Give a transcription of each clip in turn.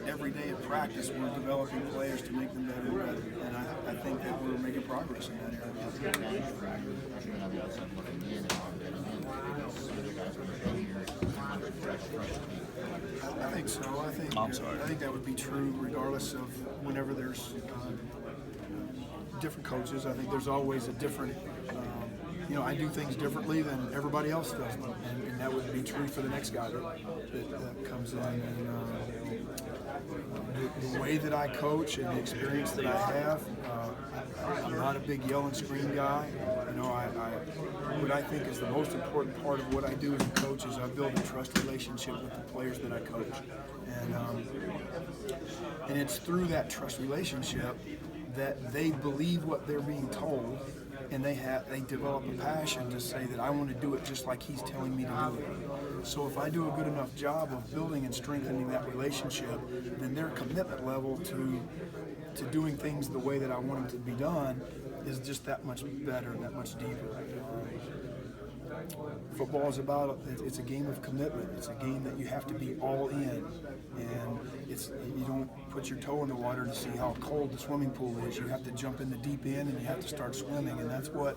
every day at practice we're developing players to make them better and better. And I think that we're making progress in that area. I think so. I think that would be true regardless of whenever there's different coaches. I think there's always a different, I do things differently than everybody else does, and that would be true for the next guy that comes in. And the way that I coach and the experience that I have, I'm not a big yell and scream guy. What I think is the most important part of what I do as a coach is I build a trust relationship with the players that I coach, and it's through that trust relationship that they believe what they're being told, and they develop a passion to say that I want to do it just like he's telling me to do it. So if I do a good enough job of building and strengthening that relationship, then their commitment level to doing things the way that I want them to be done is just that much better, that much deeper. Football is it's a game of commitment. It's a game that you have to be all in, and you don't put your toe in the water to see how cold the swimming pool is. You have to jump in the deep end and you have to start swimming, and that's what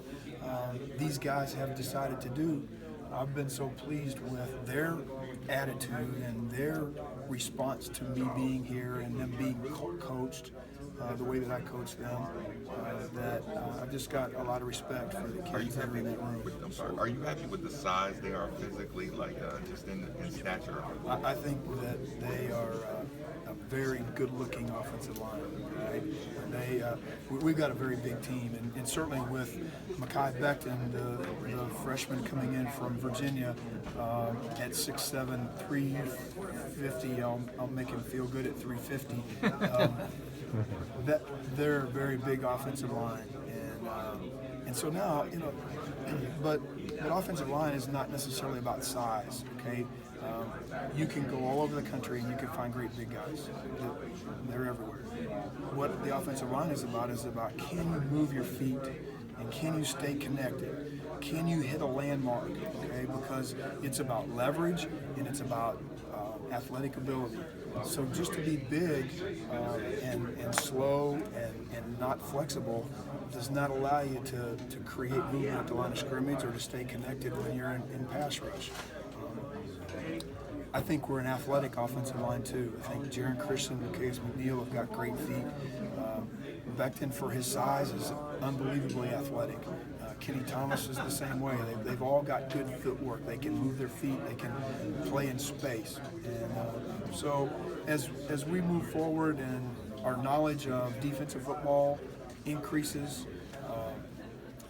these guys have decided to do. I've been so pleased with their attitude and their response to me being here and them being coached the way that I coach them, that I've just got a lot of respect for the kids that are in that room. Are you happy with the size they are physically, like just in stature? I think that they are a very good-looking offensive line. Right? We've got a very big team, and certainly with Mekhi Becton, the freshman coming in from Virginia at 6'7", 350. I'll make him feel good at 350. That they're a very big offensive line, and so now but offensive line is not necessarily about size. Okay, you can go all over the country and you can find great big guys. They're everywhere. What the offensive line is about can you move your feet and can you stay connected? Can you hit a landmark? Okay, because it's about leverage and it's about athletic ability. So just to be big and slow and not flexible does not allow you to create movement at the line of scrimmage or to stay connected when you're in pass rush. I think we're an athletic offensive line too. I think Jaron Christian and Case McNeil have got great feet. Becton, for his size, is unbelievably athletic. Kenny Thomas is the same way. They've all got good footwork. They can move their feet. They can play in space. And so as we move forward and our knowledge of defensive football increases,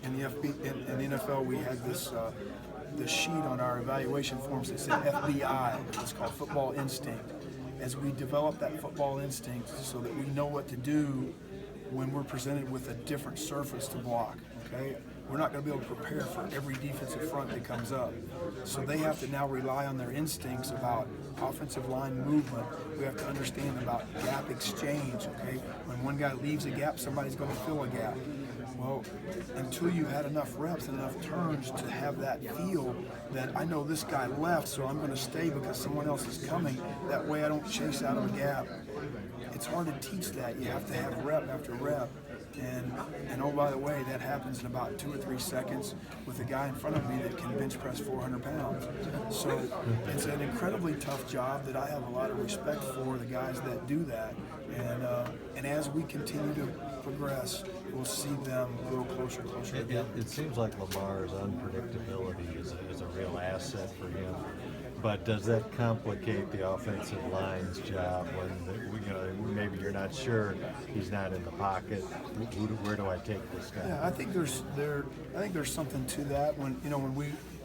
in the NFL we had this sheet on our evaluation forms that said FBI. It's called football instinct. As we develop that football instinct so that we know what to do when we're presented with a different surface to block, okay? We're not going to be able to prepare for every defensive front that comes up. So they have to now rely on their instincts about offensive line movement. We have to understand about gap exchange, okay? When one guy leaves a gap, somebody's going to fill a gap. Well, until you've had enough reps and enough turns to have that feel that I know this guy left, so I'm going to stay because someone else is coming. That way I don't chase out of a gap. It's hard to teach that. You have to have rep after rep. And oh, by the way, that happens in about 2 or 3 seconds with a guy in front of me that can bench press 400 pounds. So it's an incredibly tough job that I have a lot of respect for the guys that do that. And as we continue to progress, we'll see them grow closer and closer together. It seems like Lamar's unpredictability is a real asset for him. But does that complicate the offensive line's job when maybe you're not sure he's not in the pocket? Where do I take this guy? Yeah, I think there's something to that. When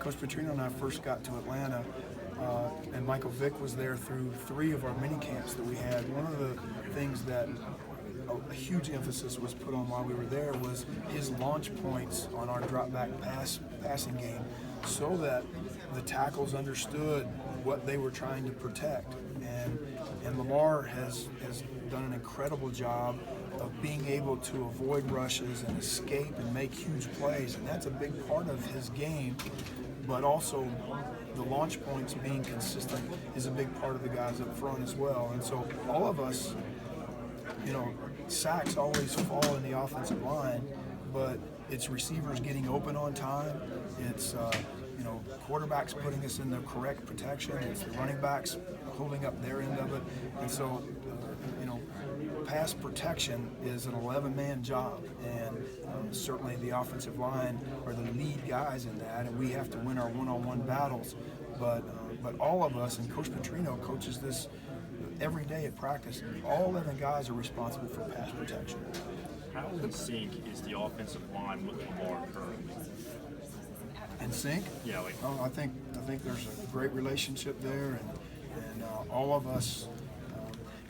Coach Petrino and I first got to Atlanta, and Michael Vick was there through 3 of our mini camps that we had. One of the things that a huge emphasis was put on while we were there was his launch points on our drop back passing game, so that the tackles understood what they were trying to protect. And Lamar has done an incredible job of being able to avoid rushes and escape and make huge plays, and that's a big part of his game. But also the launch points being consistent is a big part of the guys up front as well. And so all of us, sacks always fall in the offensive line, but it's receivers getting open on time. It's quarterbacks putting us in the correct protection. It's the running backs holding up their end of it. And so, pass protection is an 11-man job, and certainly the offensive line are the lead guys in that, and we have to win our one-on-one battles. But all of us, and Coach Petrino coaches this every day at practice, all 11 guys are responsible for pass protection. How in sync is the offensive line with Lamar currently? In sync? Yeah, I think there's a great relationship there, and all of us.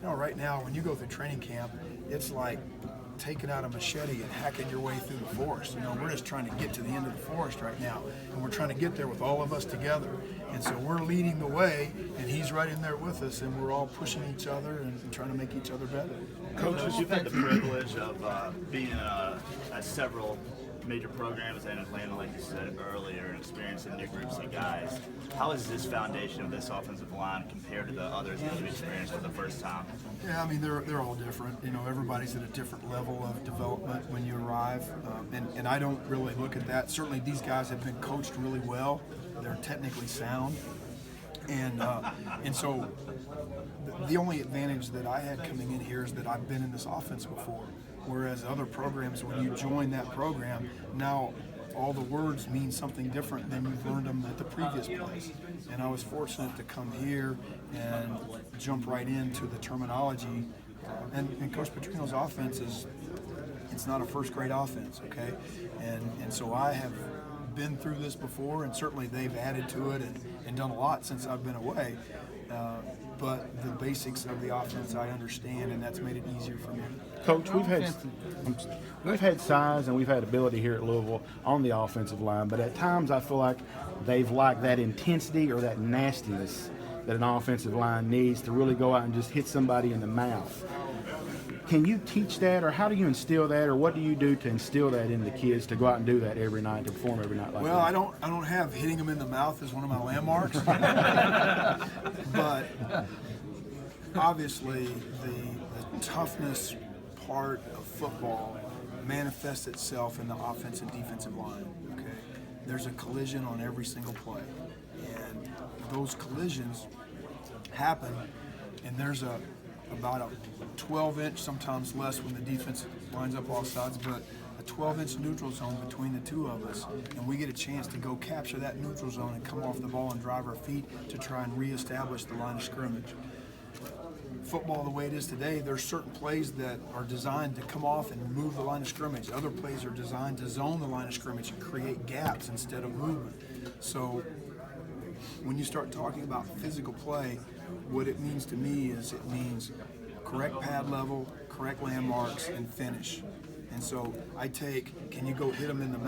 Right now, when you go through training camp, it's like taking out a machete and hacking your way through the forest. We're just trying to get to the end of the forest right now, and we're trying to get there with all of us together. And so we're leading the way, and he's right in there with us, and we're all pushing each other and trying to make each other better. Coaches, you've had the privilege of being at several major programs in Atlanta, like you said earlier, and experiencing new groups of guys. How is this foundation of this offensive line compared to the others that you've experienced for the first time? Yeah, they're all different. Everybody's at a different level of development when you arrive, and I don't really look at that. Certainly, these guys have been coached really well. They're technically sound, and so the only advantage that I had coming in here is that I've been in this offense before. Whereas other programs, when you join that program, now all the words mean something different than you've learned them at the previous place. And I was fortunate to come here and jump right into the terminology. And Coach Petrino's offense it's not a first grade offense, okay? And so I have been through this before, and certainly they've added to it and done a lot since I've been away. But the basics of the offense I understand, and that's made it easier for me. Coach, we've had size and we've had ability here at Louisville on the offensive line, but at times I feel like they've lacked that intensity or that nastiness that an offensive line needs to really go out and just hit somebody in the mouth. Can you teach that, or how do you instill that, or what do you do to instill that in the kids to go out and do that every night, to perform every night like that? Well, I don't have hitting them in the mouth as one of my landmarks, but obviously the toughness part of football manifests itself in the offensive and defensive line. Okay, there's a collision on every single play, and those collisions happen, and there's about a 12-inch, sometimes less when the defense lines up all sides, but a 12-inch neutral zone between the two of us, and we get a chance to go capture that neutral zone and come off the ball and drive our feet to try and reestablish the line of scrimmage. Football, the way it is today, there's certain plays that are designed to come off and move the line of scrimmage. Other plays are designed to zone the line of scrimmage and create gaps instead of movement. So when you start talking about physical play, what it means to me is it means correct pad level, correct landmarks, and finish. And so I take, can you go hit them in the mouth?